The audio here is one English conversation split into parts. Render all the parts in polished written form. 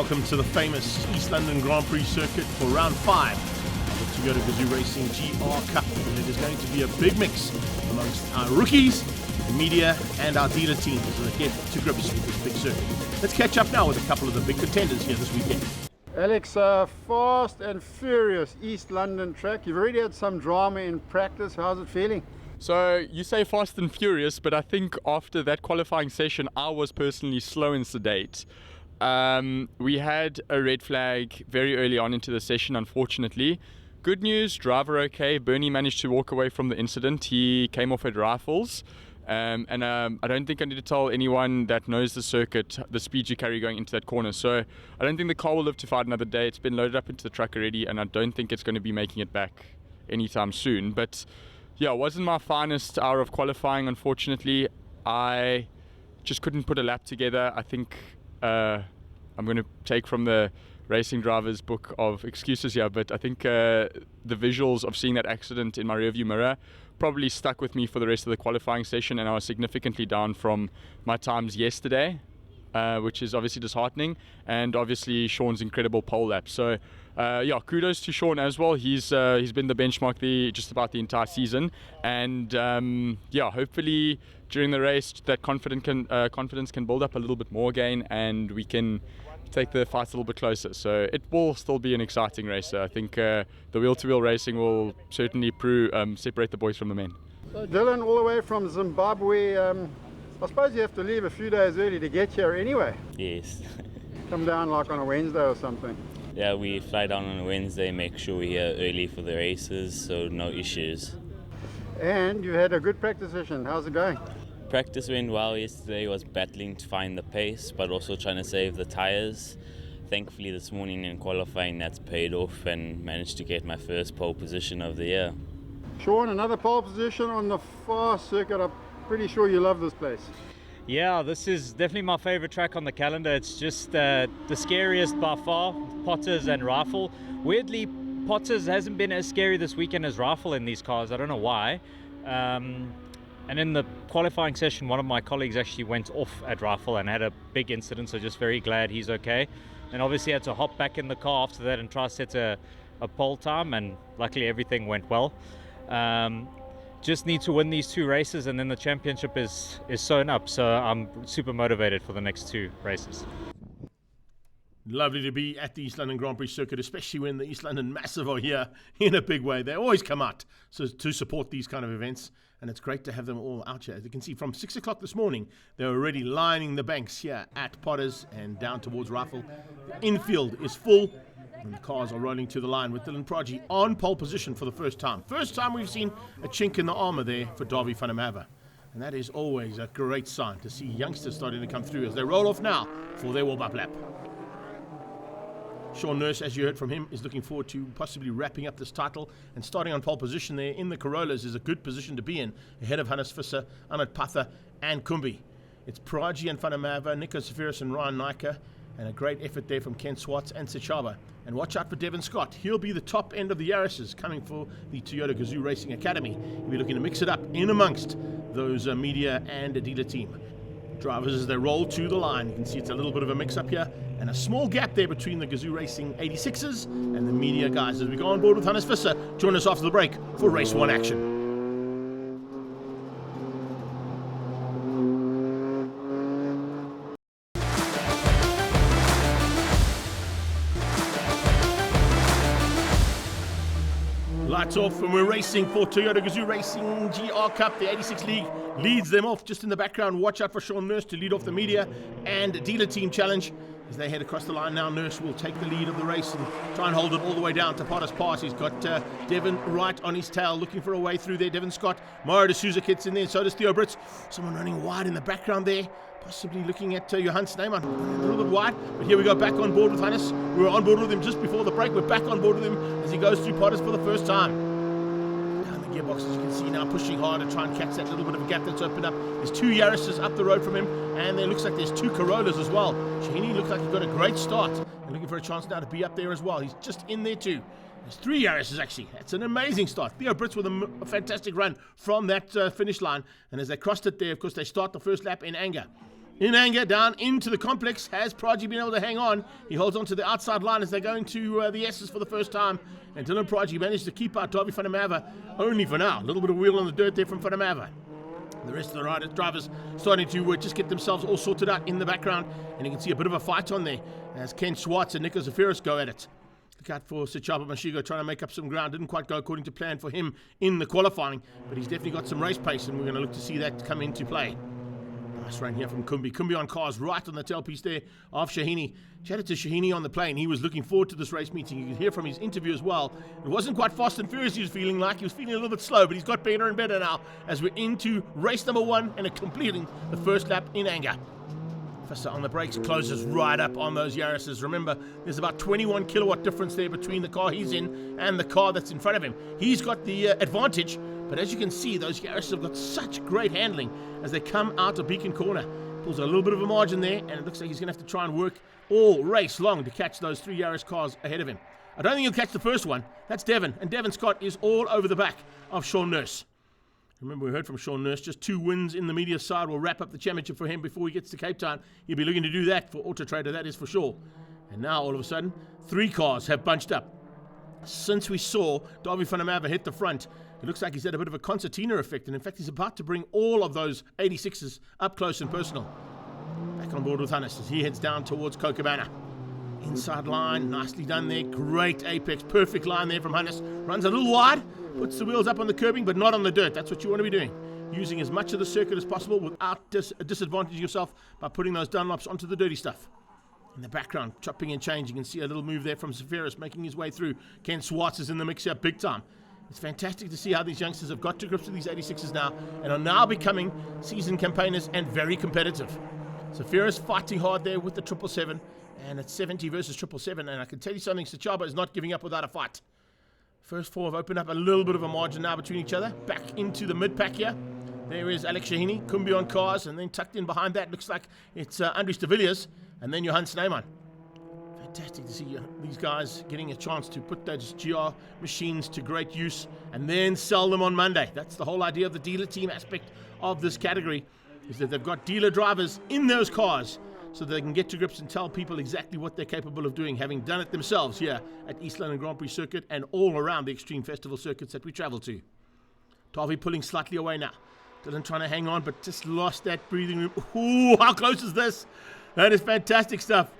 welcome to the famous East London Grand Prix circuit for round 5 of the Toyota Gazoo Racing GR Cup. And it is going to be a big mix amongst our rookies, the media, and our dealer teams as they get to grips with this big circuit. Let's catch up now with a couple of the big contenders here this weekend. Alex, fast and furious East London track. You've already had some drama in practice. How's it feeling? So you say fast and furious, but I think after that qualifying session, I was personally slow and sedate. We had a red flag very early on into the session, unfortunately. Good news, driver okay. Bernie managed to walk away from the incident. He came off at rifles. I don't think I need to tell anyone that knows the circuit the speed you carry going into that corner. So I don't think the car will live to fight another day. It's been loaded up into the truck already, and I don't think it's going to be making it back anytime soon. But yeah, it wasn't my finest hour of qualifying, unfortunately. I just couldn't put a lap together. I think I'm going to take from the racing driver's book of excuses here, but I think the visuals of seeing that accident in my rearview mirror probably stuck with me for the rest of the qualifying session, and I was significantly down from my times yesterday, which is obviously disheartening, and obviously Sean's incredible pole lap. So yeah, kudos to Sean as well. He's been the benchmark just about the entire season, and yeah, hopefully during the race that confidence can build up a little bit more again, and we can take the fight a little bit closer. So it will still be an exciting race. I think the wheel-to-wheel racing will certainly separate the boys from the men. So Dylan, all the way from Zimbabwe. I suppose you have to leave a few days early to get here anyway. Yes. Come down like on a Wednesday or something. Yeah, we fly down on a Wednesday, make sure we're here early for the races, so no issues. And you had a good practice session. How's it going? Practice went well yesterday. Was battling to find the pace, but also trying to save the tires. Thankfully this morning in qualifying that's paid off and managed to get my first pole position of the year. Sean, another pole position on the fast circuit. I'm pretty sure you love this place. Yeah, this is definitely my favorite track on the calendar. It's just the scariest by far, Potters and Rifle. Weirdly, Potters hasn't been as scary this weekend as Rifle in these cars. I don't know why. And in the qualifying session, one of my colleagues actually went off at Rifle and had a big incident, so just very glad he's okay. And obviously had to hop back in the car after that and try to set a pole time, and luckily everything went well. Just need to win these 2 races, and then the championship is sewn up, so I'm super motivated for the next 2 races. Lovely to be at the East London Grand Prix circuit, especially when the East London Massive are here in a big way. They always come out to support these kind of events, and it's great to have them all out here. As you can see, from 6 o'clock this morning, they're already lining the banks here at Potters and down towards Rifle. The infield is full, and the cars are rolling to the line with Dylan Prodigy on pole position for the first time. First time we've seen a chink in the armour there for Derby van der Merwe. And that is always a great sign to see youngsters starting to come through as they roll off now for their warm-up lap. Sean Nurse, as you heard from him, is looking forward to possibly wrapping up this title, and starting on pole position there in the Corollas is a good position to be in, ahead of Hannes Visser, Ahmed Patha and Kumbi. It's Prodigy and Van der Merwe, Nico Severus and Ryan Nike, and a great effort there from Ken Swartz and Sechaba. And watch out for Devin Scott. He'll be the top end of the Yaris's coming for the Toyota Gazoo Racing Academy. He'll be looking to mix it up in amongst those media and a dealer team. Drivers as they roll to the line. You can see it's a little bit of a mix-up here, and a small gap there between the Gazoo Racing 86ers and the media guys. As we go on board with Hannes Visser, join us after the break for Race 1 action. Lights off, and we're racing for Toyota Gazoo Racing GR Cup. The 86 League leads them off just in the background. Watch out for Sean Nurse to lead off the media and dealer team challenge. As they head across the line now, Nurse will take the lead of the race and try and hold it all the way down to Potters Pass. He's got Devin right on his tail, looking for a way through there. Devin Scott, Mario D'Souza gets in there, so does Theo Brits. Someone running wide in the background there, possibly looking at Johan's name. I'm a little bit wide, but here we go, back on board with Hannes. We were on board with him just before the break. We're back on board with him as he goes through Potters for the first time. Gearbox, as you can see now, pushing hard to try and catch that little bit of a gap that's opened up. There's 2 Yaris's up the road from him, and there looks like there's 2 Corollas as well. Shahini looks like he got a great start and looking for a chance now to be up there as well. He's just in there too. There's 3 Yaris's actually. That's an amazing start. Theo Brits with a fantastic run from that finish line, and as they crossed it there, of course, they start the first lap in anger. In anger, down into the complex. Has Prodigy been able to hang on? He holds on to the outside line as they go into the S's for the first time. And Dylan Prodigy managed to keep out Davy van der Merwe only for now. A little bit of wheel on the dirt there from van der Merwe. The rest of the drivers starting to just get themselves all sorted out in the background. And you can see a bit of a fight on there as Ken Swartz and Nico Zafiris go at it. Look out for Sichaba Mashigo trying to make up some ground. Didn't quite go according to plan for him in the qualifying, but he's definitely got some race pace, and we're going to look to see that come into play. Nice run here from Kumbi. Kumbi on cars right on the tailpiece there of Shahini. Chatted to Shahini on the plane. He was looking forward to this race meeting. You can hear from his interview as well. It wasn't quite fast and furious he was feeling like. He was feeling a little bit slow, but he's got better and better now as we're into race number 1 and completing the first lap in anger. Visser on the brakes, closes right up on those Yaris's. Remember, there's about 21 kilowatt difference there between the car he's in and the car that's in front of him. He's got the advantage, but as you can see, those Yaris's have got such great handling as they come out of Beacon Corner. Pulls a little bit of a margin there, and it looks like he's going to have to try and work all race long to catch those 3 Yaris cars ahead of him. I don't think he'll catch the first one. That's Devon, and Devon Scott is all over the back of Sean Nurse. Remember, we heard from Sean Nurse, just 2 wins in the media side will wrap up the championship for him before he gets to Cape Town. He'll be looking to do that for Auto Trader, that is for sure. And now, all of a sudden, 3 cars have bunched up. Since we saw Davy van der Merwe hit the front, it looks like he's had a bit of a concertina effect, and in fact, he's about to bring all of those 86s up close and personal. Back on board with Hannes as he heads down towards Cochabana. Inside line, nicely done there. Great apex, perfect line there from Hannes. Runs a little wide, puts the wheels up on the curbing, but not on the dirt. That's what you want to be doing. Using as much of the circuit as possible without disadvantaging yourself by putting those Dunlops onto the dirty stuff. In the background, chopping and changing. You can see a little move there from Zafiris making his way through. Ken Swartz is in the mix here big time. It's fantastic to see how these youngsters have got to grips with these 86s now and are now becoming seasoned campaigners and very competitive. Zafiris fighting hard there with the 777, and it's 70 versus 777, and I can tell you something, Sichaba is not giving up without a fight. First 4 have opened up a little bit of a margin now between each other. Back into the mid-pack here. There is Alex Shahini, Kumbi on cars, and then tucked in behind that looks like it's Andries de Villiers, and then Johan Snyman. Fantastic to see these guys getting a chance to put those GR machines to great use and then sell them on Monday. That's the whole idea of the dealer team aspect of this category, is that they've got dealer drivers in those cars so they can get to grips and tell people exactly what they're capable of doing, having done it themselves here at East London Grand Prix Circuit and all around the Extreme Festival circuits that we travel to. Davy pulling slightly away now. Dylan trying to hang on, but just lost that breathing room. Ooh, how close is this? That is fantastic stuff.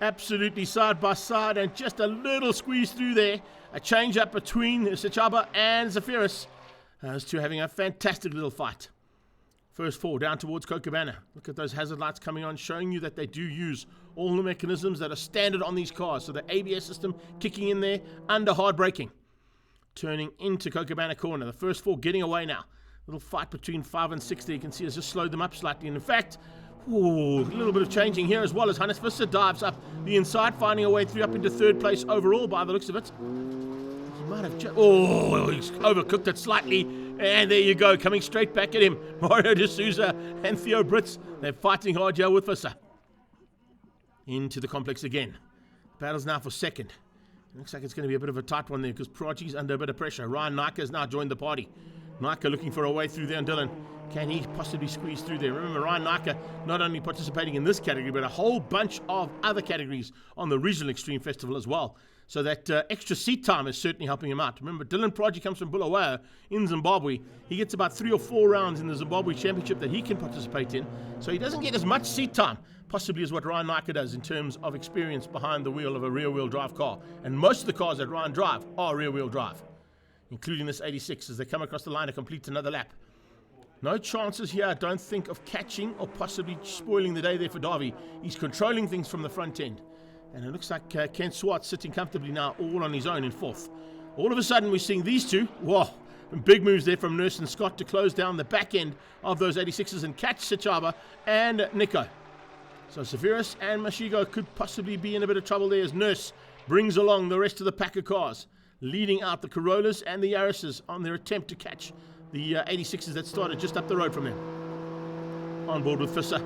Absolutely side by side, and just a little squeeze through there. A change up between Sichaba and Zafiris. Those two having a fantastic little fight. First 4 down towards Cochabana. Look at those hazard lights coming on, showing you that they do use all the mechanisms that are standard on these cars. So the ABS system kicking in there under hard braking. Turning into Cochabana corner. The first 4 getting away now. Little fight between 5 and 6 there. You can see has just slowed them up slightly. And in fact, ooh, a little bit of changing here as well as Hannes Visser dives up the inside, finding a way through up into 3rd place overall by the looks of it. He might have he's overcooked it slightly. And there you go, coming straight back at him. Mario De Souza and Theo Brits. They're fighting hard here with Visser. Into the complex again. Battles now for 2nd. Looks like it's going to be a bit of a tight one there because Prachi's under a bit of pressure. Ryan Naka has now joined the party. Naka looking for a way through there on Dylan. Can he possibly squeeze through there? Remember, Ryan Naka not only participating in this category, but a whole bunch of other categories on the Regional Extreme Festival as well. So that extra seat time is certainly helping him out. Remember, Dylan Prachi comes from Bulawayo in Zimbabwe. He gets about 3 or 4 rounds in the Zimbabwe Championship that he can participate in. So he doesn't get as much seat time, possibly as what Ryan Naka does in terms of experience behind the wheel of a rear-wheel drive car. And most of the cars that Ryan drive are rear-wheel drive, including this 86 as they come across the line to complete another lap. No chances here, I don't think, of catching or possibly spoiling the day there for Davy. He's controlling things from the front end. And it looks like Ken Swartz sitting comfortably now all on his own in 4th. All of a sudden we're seeing these two. Whoa, big moves there from Nurse and Scott to close down the back end of those 86s and catch Sichaba and Nico. So Zafiris and Mashigo could possibly be in a bit of trouble there as Nurse brings along the rest of the pack of cars, leading out the Corollas and the Yaris's on their attempt to catch the 86s that started just up the road from them. On board with Visser.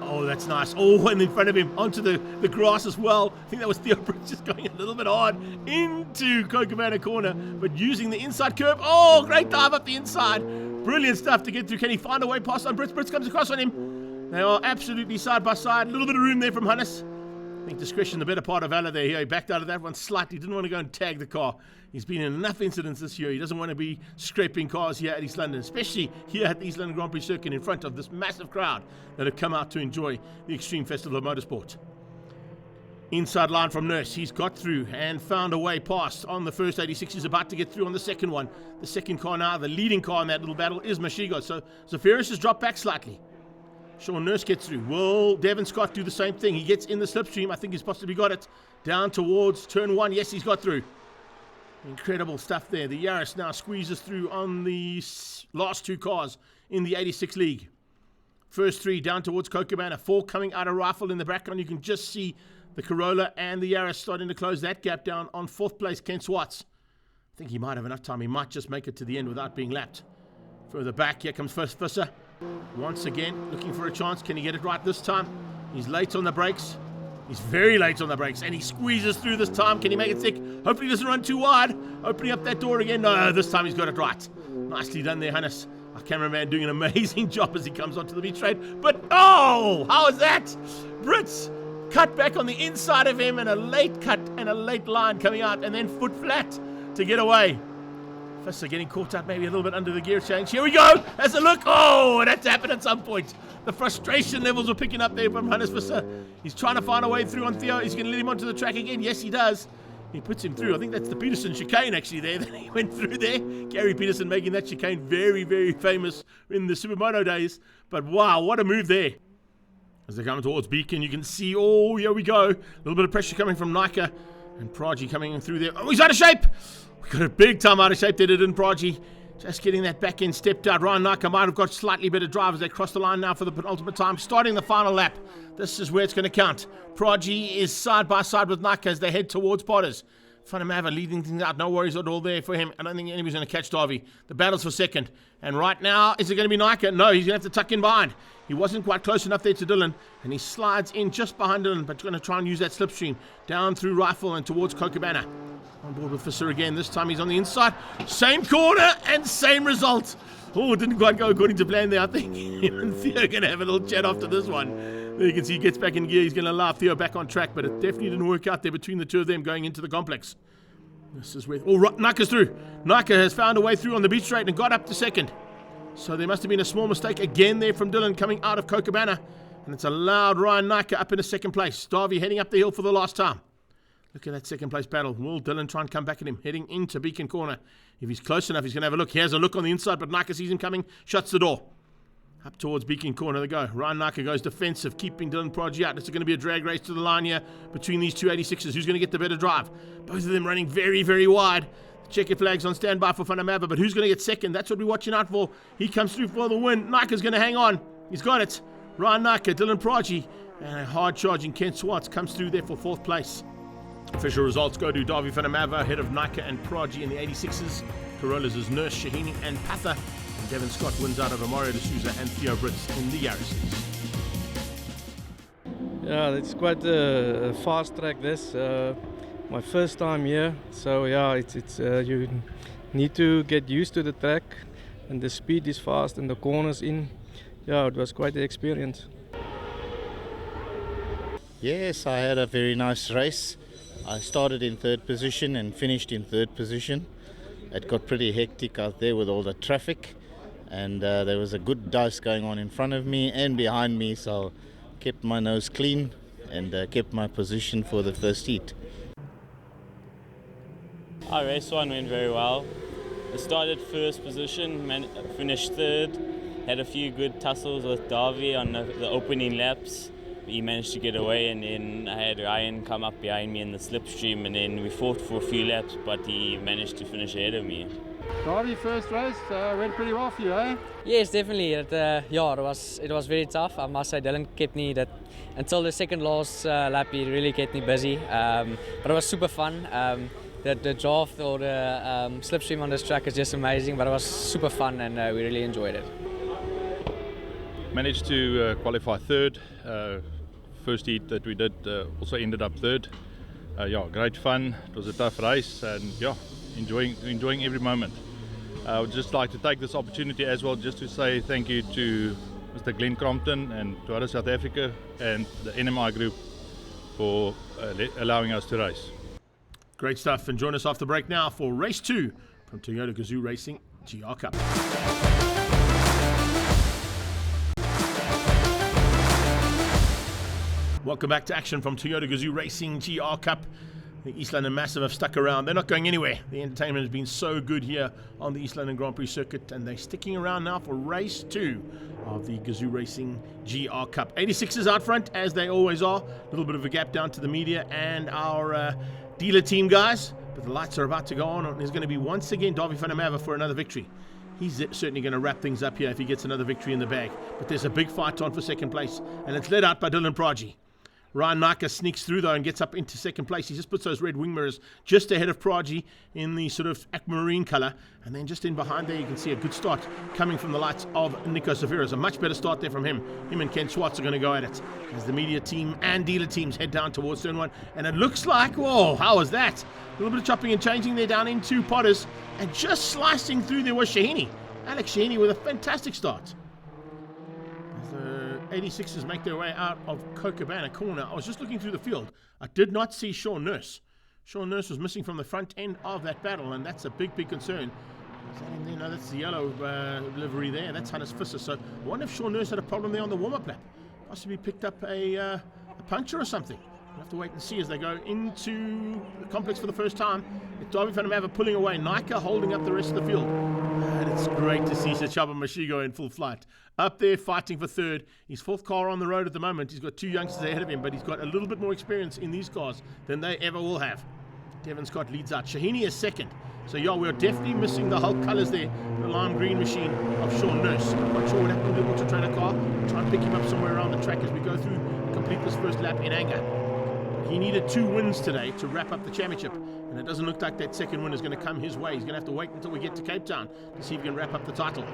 Oh, that's nice. Oh, and in front of him onto the grass as well. I think that was Theo Brits just going a little bit hard into Cochabana corner, but using the inside curve. Oh, great dive up the inside. Brilliant stuff to get through. Can he find a way past on Brits? Brits comes across on him. They are absolutely side by side. A little bit of room there from Hannes. I think discretion the better part of valor there. He backed out of that one slightly. Didn't want to go and tag the car. He's been in enough incidents this year. He doesn't want to be scraping cars here at East London, especially here at the East London Grand Prix Circuit in front of this massive crowd that have come out to enjoy the Extreme Festival of Motorsport. Inside line from Nurse. He's got through and found a way past on the first 86. He's about to get through on the second one. The second car now, the leading car in that little battle is Mashigo. So Ferris has dropped back slightly. Sean Nurse gets through. Will Devon Scott do the same thing? He gets in the slipstream. I think he's possibly got it. Down towards turn one. Yes, he's got through. Incredible stuff there. The Yaris now squeezes through on the last two cars in the 86 league. First three down towards Cocobana. Four coming out of Rifle in the background. You can just see the Corolla and the Yaris starting to close that gap down. On fourth place, Ken Swartz. I think he might have enough time. He might just make it to the end without being lapped. Further back, here comes First Visser. Once again, looking for a chance. Can he get it right this time? He's late on the brakes. He's very late on the brakes, and he squeezes through this time. Can he make it thick? Hopefully he doesn't run too wide. Opening up that door again. No, this time he's got it right. Nicely done there, Hannes. Our cameraman doing an amazing job as he comes onto the beach straight. But, oh, how is that? Brits cut back on the inside of him, and a late cut and a late line coming out, and then foot flat to get away. Visser getting caught up maybe a little bit under the gear change. Here we go. As a look. Oh, it had to happen at some point. The frustration levels were picking up there from Hannes Visser. He's trying to find a way through on Theo. He's going to let him onto the track again. Yes, he does. He puts him through. I think that's the Peterson chicane actually there that he went through there. Gary Peterson making that chicane very, very famous in the Supermoto days. But wow, what a move there. As they come towards Beacon, you can see, oh, here we go. A little bit of pressure coming from Nika. And Praji coming in through there. Oh, he's out of shape. We got a big time out of shape there, didn't Praji? Just getting that back end stepped out. Ryan Nika might have got slightly better drive as they cross the line now for the penultimate time. Starting the final lap. This is where it's going to count. Praji is side by side with Nika as they head towards Potters. Funamava leading things out. No worries at all there for him. I don't think anybody's going to catch Darby. The battle's for second. And right now, is it going to be Nika? No, he's going to have to tuck in behind. He wasn't quite close enough there to Dylan. And he slides in just behind Dylan, but going to try and use that slipstream down through Rifle and towards Cocobana. On board with Visser again. This time he's on the inside. Same corner and same result. Oh, it didn't quite go according to plan there. I think him and Theo are going to have a little chat after this one. There you can see he gets back in gear. He's going to allow Theo back on track, but it definitely didn't work out there between the two of them going into the complex. This is where... Oh, Nika's through. Nika has found a way through on the beach straight and got up to second. So there must have been a small mistake again there from Dylan coming out of Cocobana. And it's allowed Ryan Nika up into second place. Darby heading up the hill for the last time. Look at that second place battle. Will Dylan try and come back at him? Heading into Beacon Corner. If he's close enough, he's going to have a look. He has a look on the inside, but Nika sees him coming. Shuts the door. Up towards Beacon Corner they go. Ryan Nika goes defensive, keeping Dylan Prodigy out. It's going to be a drag race to the line here between these two 86s. Who's going to get the better drive? Both of them running very, very wide. The checker flag's on standby for Funamava, but who's going to get second? That's what we're watching out for. He comes through for the win. Nika's going to hang on. He's got it. Ryan Nika, Dylan Prodigy, and a hard-charging Ken Swartz comes through there for fourth place. Official results go to Davy Funamava ahead of Nika and Prodigy in the 86s. Corollas is Nurse, Shahini and Patha. And Devon Scott wins out over Mario D'Souza and Theo Brits in the Yaris. Yeah, it's quite a fast track this. My first time here, so yeah, it's you need to get used to the track, and the speed is fast and the corners in. Yeah, it was quite the experience. Yes, I had a very nice race. I started in third position and finished in third position. It got pretty hectic out there with all the traffic, and there was a good dice going on in front of me and behind me, so kept my nose clean and kept my position for the first heat. Our race one went very well. I started first position, finished third, had a few good tussles with Davy on the opening laps. He managed to get away, and then I had Ryan come up behind me in the slipstream, and then we fought for a few laps, but he managed to finish ahead of me. Darby, first race went pretty well for you, eh? Yes, definitely. It was very tough. I must say, Dylan kept me that until the second last lap. He really kept me busy, but it was super fun. The draft or the slipstream on this track is just amazing, but it was super fun, and we really enjoyed it. Managed to qualify third. First heat that we did also ended up third. Yeah, great fun. It was a tough race, and yeah, enjoying every moment. I would just like to take this opportunity as well just to say thank you to Mr. Glenn Crompton and Toyota South Africa and the NMI Group for allowing us to race. Great stuff. And join us off the break now for race 2 from Toyota Gazoo Racing GR Cup. Welcome back to action from Toyota Gazoo Racing GR Cup. The East London Massive have stuck around. They're not going anywhere. The entertainment has been so good here on the East London Grand Prix circuit, and they're sticking around now for race 2 of the Gazoo Racing GR Cup. 86 is out front, as they always are. A little bit of a gap down to the media and our dealer team guys, but the lights are about to go on, and there's going to be once again Davy van der Merwe for another victory. He's certainly going to wrap things up here if he gets another victory in the bag. But there's a big fight on for second place, and it's led out by Dylan Praji. Ryan Naka sneaks through though and gets up into second place. He just puts those red wing mirrors just ahead of Praji in the sort of aquamarine colour, and then just in behind there you can see a good start coming from the lights of Nico Safiras. A much better start there from him. Him and Ken Swartz are going to go at it as the media team and dealer teams head down towards turn 1, and it looks like, whoa, how was that? A little bit of chopping and changing there down into Potters, and just slicing through there was Shahini. Alex Shahini with a fantastic start. 86ers make their way out of Cochabana corner. I was just looking through the field. I did not see Sean Nurse. Sean Nurse was missing from the front end of that battle, and that's a big, big concern. No, that's the yellow livery there. That's Hannes Visser. So I wonder if Sean Nurse had a problem there on the warm-up lap. Possibly picked up a puncture or something. We'll have to wait and see as they go into the complex for the first time. Davy van der Merwe pulling away. Nika holding up the rest of the field. And it's great to see Sechaba Mashigo in full flight. Up there fighting for third. His 4th car on the road at the moment. He's got 2 youngsters ahead of him, but he's got a little bit more experience in these cars than they ever will have. Devon Scott leads out. Shahini is second. So yeah, we're definitely missing the Hulk colours there. The lime green machine of Sean Nurse. I'm not sure what happened to the Auto Trader car. Try and pick him up somewhere around the track as we go through and complete this first lap in anger. He needed 2 wins today to wrap up the championship, and it doesn't look like that second win is going to come his way. He's going to have to wait until we get to Cape Town to see if he can wrap up the title.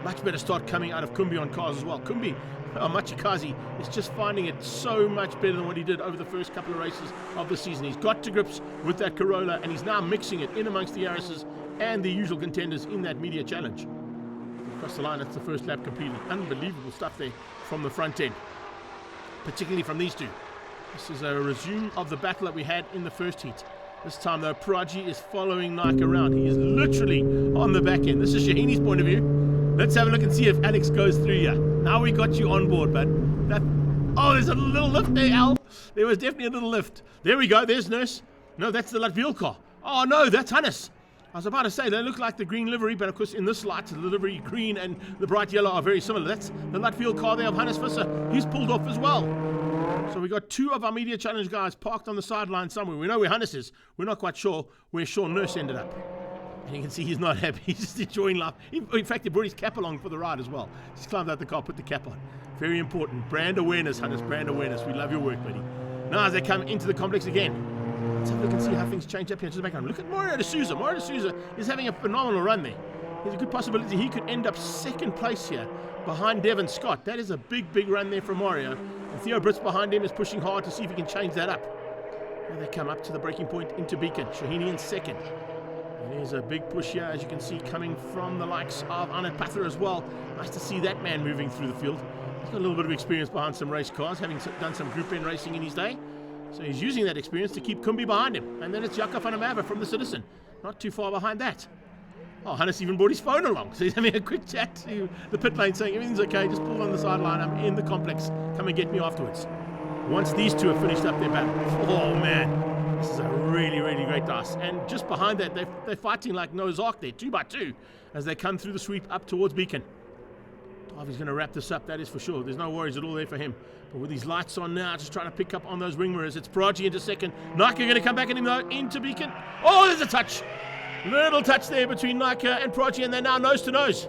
Much better start coming out of Kumbi on cars as well. Kumbi, Machikazi, is just finding it so much better than what he did over the first couple of races of the season. He's got to grips with that Corolla, and he's now mixing it in amongst the Yaris's and the usual contenders in that media challenge. Across the line, that's the first lap completed. Unbelievable stuff there from the front end, particularly from these two. This is a resume of the battle that we had in the first heat. This time though, Praji is following Nike around. He is literally on the back end. This is Shahini's point of view. Let's have a look and see if Alex goes through here. Now we got you on board, but oh, there's a little lift there, Al. There was definitely a little lift. There we go, there's Nurse. No, that's the Latviel car. Oh no, that's Hannes. I was about to say, they look like the green livery, but of course in this light, the livery green and the bright yellow are very similar. That's the Latviel car there of Hannes Visser. He's pulled off as well. So we got 2 of our media challenge guys parked on the sideline somewhere. We know where Hannes is. We're not quite sure where Sean Nurse ended up. And you can see he's not happy. He's just enjoying life. In fact, he brought his cap along for the ride as well. Just climbed out the car, put the cap on. Very important. Brand awareness, Hannes. Brand awareness. We love your work, buddy. Now as they come into the complex again, let's have a look and see how things change up here to the background. Look at Mario de Souza. Mario de Souza is having a phenomenal run there. There's a good possibility he could end up second place here behind Devon Scott. That is a big, big run there from Mario. And Theo Brits behind him is pushing hard to see if he can change that up. Here they come up to the breaking point into Beacon. Shahini in second. And there's a big push here, as you can see, coming from the likes of Anand Pather as well. Nice to see that man moving through the field. He's got a little bit of experience behind some race cars, having done some Group N racing in his day. So he's using that experience to keep Kumbi behind him. And then it's Jaco van der Merwe from the Citizen. Not too far behind that. Oh, Hannes even brought his phone along. So he's having a quick chat to the pit lane saying, everything's okay, just pull on the sideline, I'm in the complex, come and get me afterwards. Once these two have finished up their battle, oh man, this is a really, really great dice. And just behind that, they're fighting like Noah's Ark there, 2 by 2, as they come through the sweep up towards Beacon. Darby's going to wrap this up, that is for sure. There's no worries at all there for him. But with these lights on now, just trying to pick up on those wing mirrors. It's Praji into second. Naka going to come back at him though, into Beacon. Oh, there's a touch. Little touch there between Naka and Praji, and they're now nose to nose.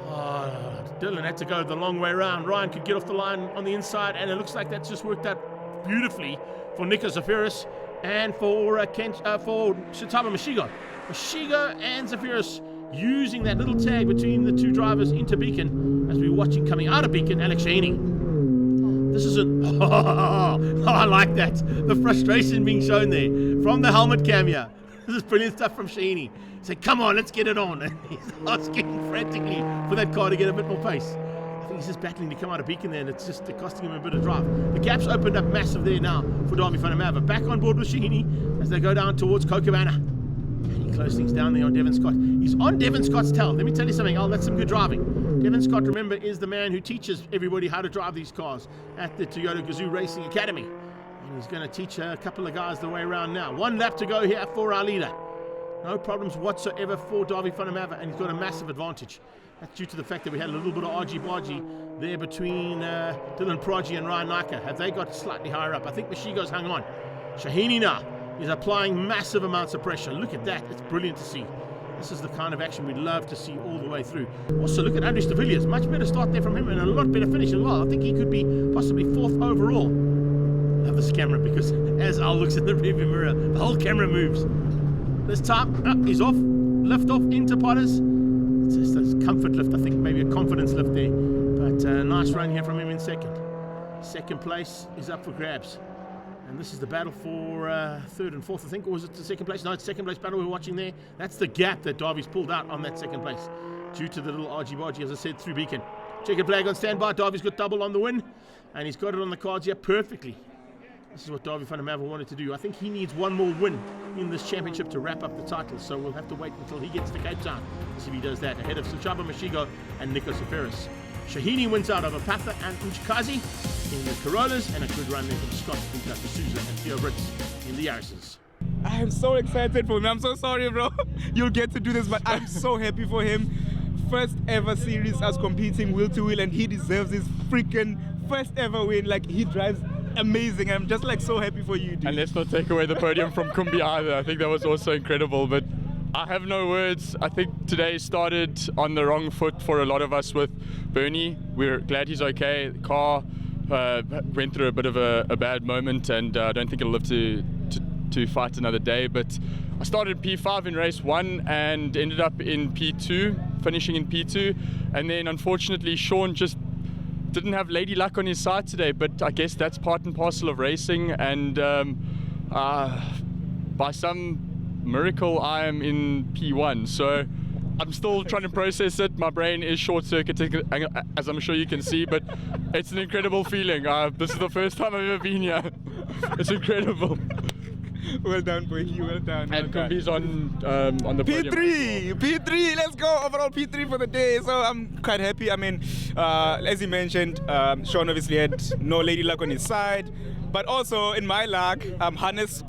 Oh, Dylan had to go the long way around. Ryan could get off the line on the inside, and it looks like that's just worked out beautifully for Nico Zafiris and for Shataba Mashigo. Mashigo and Zafiris using that little tag between the 2 drivers into Beacon as we're watching coming out of Beacon, Alex Shahini. This is I like that. The frustration being shown there from the helmet cam here. This is brilliant stuff from Shahini. He said, come on, let's get it on. And he's asking frantically for that car to get a bit more pace. I think he's just battling to come out of Beacon there, and it's just costing him a bit of drive. The gap's opened up massive there now for Davy van der Merwe. Back on board with Shahini as they go down towards Kokobana. And he closes things down there on Devon Scott. He's on Devon Scott's tail. Let me tell you something. Oh, that's some good driving. Devon Scott, remember, is the man who teaches everybody how to drive these cars at the Toyota Gazoo Racing Academy. And he's going to teach a couple of guys the way around now. 1 lap to go here for our leader. No problems whatsoever for Davy van der Merwe, and he's got a massive advantage. That's due to the fact that we had a little bit of argy-bargy there between Dylan Prodigy and Ryan Naka. Have they got slightly higher up? I think Mashigo's hung on. Shahini now is applying massive amounts of pressure. Look at that. It's brilliant to see. This is the kind of action we'd love to see all the way through. Also, look at Andries de Villiers. Much better start there from him, and a lot better finish as well. I think he could be possibly 4th overall. Love this camera, because as Al looks in the rearview mirror, the whole camera moves. This time, he's off. Lift off into Potters. It's just a comfort lift, I think, maybe a confidence lift there. But nice run here from him in second. Second place is up for grabs. And this is the battle for 3rd and 4th, I think. Or was it the second place? No, it's second place battle we're watching there. That's the gap that Davy's pulled out on that second place, due to the little argy-bargy, as I said, through Beacon. Checkered flag on standby. Davy's got double on the win. And he's got it on the cards here perfectly. This is what Davy van der Merwe wanted to do. I think he needs one more win in this championship to wrap up the title. So we'll have to wait until he gets to Cape Town to see if he does that. Ahead of Suchaba Mashigo and Nico Seferis. Shahini wins out over Patha and Uchkazi in the Corollas, and a good run there from Scott into D'Souza and Theo Ritz in the Yaris's. I am so excited for him. I'm so sorry, bro. You'll get to do this, but I'm so happy for him. First ever series as competing wheel to wheel, and he deserves his freaking first ever win. Like, he drives amazing. I'm just like so happy for you, dude. And let's not take away the podium from Kumbi either. I think that was also incredible, but I have no words. I think today started on the wrong foot for a lot of us with Bernie. We're glad he's okay. The car went through a bit of a bad moment, and I don't think it'll live to fight another day. But I started P5 in race 1 and ended up in P2, finishing in P2. And then unfortunately Sean just didn't have lady luck on his side today, but I guess that's part and parcel of racing. And by some miracle I am in P1, so I'm still trying to process it. My brain is short-circuiting, as I'm sure you can see, but it's an incredible feeling. This is the first time I've ever been here. It's incredible. Well done, boy. Well done. And Kumbi's on the podium. P3, let's go. Overall P3 for the day. So I'm quite happy. I mean, as he mentioned, Sean obviously had no lady luck on his side, but also in my luck, Hannes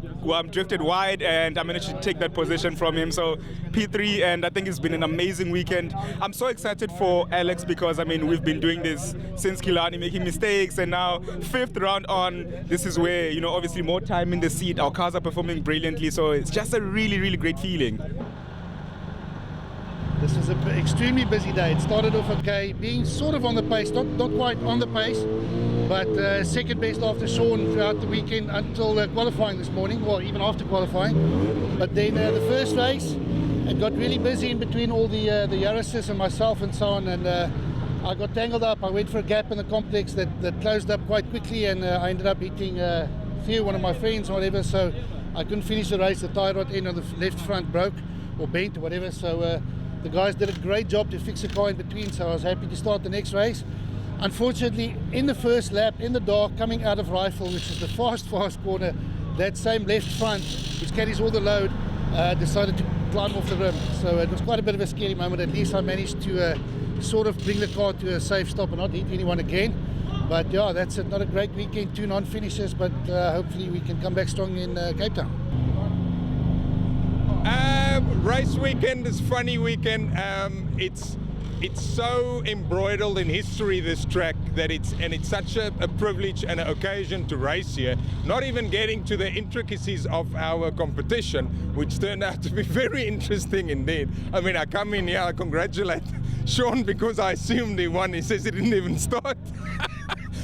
drifted wide, and I managed to take that position from him. So P3, and I think it's been an amazing weekend. I'm so excited for Alex, because I mean, we've been doing this since Killarney, making mistakes, and now 5th round on, this is where, you know, obviously more time in the seat. Our cars are performing brilliantly, so it's just a really, really great feeling. This was an extremely busy day. It started off okay, being sort of on the pace, not quite on the pace, but second best after Sean throughout the weekend until qualifying this morning, or even after qualifying. But then the first race, it got really busy in between all the Yaris's and myself and so on, and I got tangled up. I went for a gap in the complex that closed up quite quickly, and I ended up hitting one of my friends or whatever, so I couldn't finish the race. The tie rod end on the left front broke or bent or whatever, so the guys did a great job to fix the car in between, so I was happy to start the next race. Unfortunately, in the first lap, in the dark, coming out of Rifle, which is the fast corner, that same left front, which carries all the load, decided to climb off the rim. So it was quite a bit of a scary moment. At least I managed to sort of bring the car to a safe stop and not hit anyone again. But yeah, that's it. Not a great weekend, 2 non-finishes, but hopefully we can come back strong in Cape Town. Race weekend is funny weekend. It's so embroidered in history, this track, that it's such a privilege and an occasion to race here. Not even getting to the intricacies of our competition, which turned out to be very interesting indeed. I mean, I come in here, I congratulate Sean because I assumed he won. He says he didn't even start.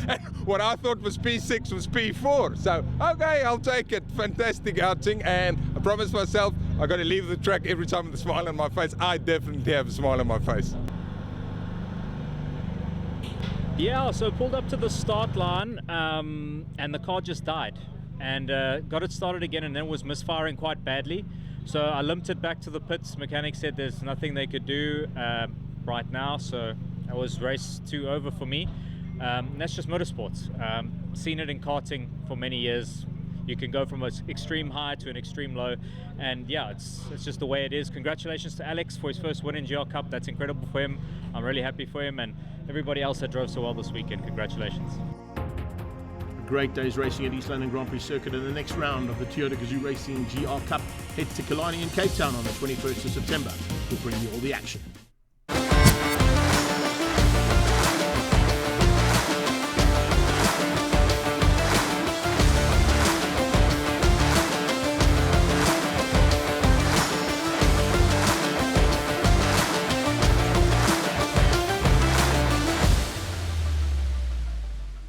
And what I thought was P6 was P4. So, okay, I'll take it. Fantastic outing. And I promised myself I got to leave the track every time with a smile on my face. I definitely have a smile on my face. Yeah, so pulled up to the start line, and the car just died. And got it started again, and then was misfiring quite badly. So I limped it back to the pits. Mechanic said there's nothing they could do right now, so That was race 2 over for me. And that's just motorsports. Seen it in karting for many years. You can go from an extreme high to an extreme low, and yeah, it's just the way it is. Congratulations to Alex for his first win in GR Cup. That's incredible for him. I'm really happy for him, and everybody else that drove so well this weekend. Congratulations. A great day's racing at East London Grand Prix Circuit, and the next round of the Toyota Gazoo Racing GR Cup heads to Killarney in Cape Town on the 21st of September. We'll bring you all the action.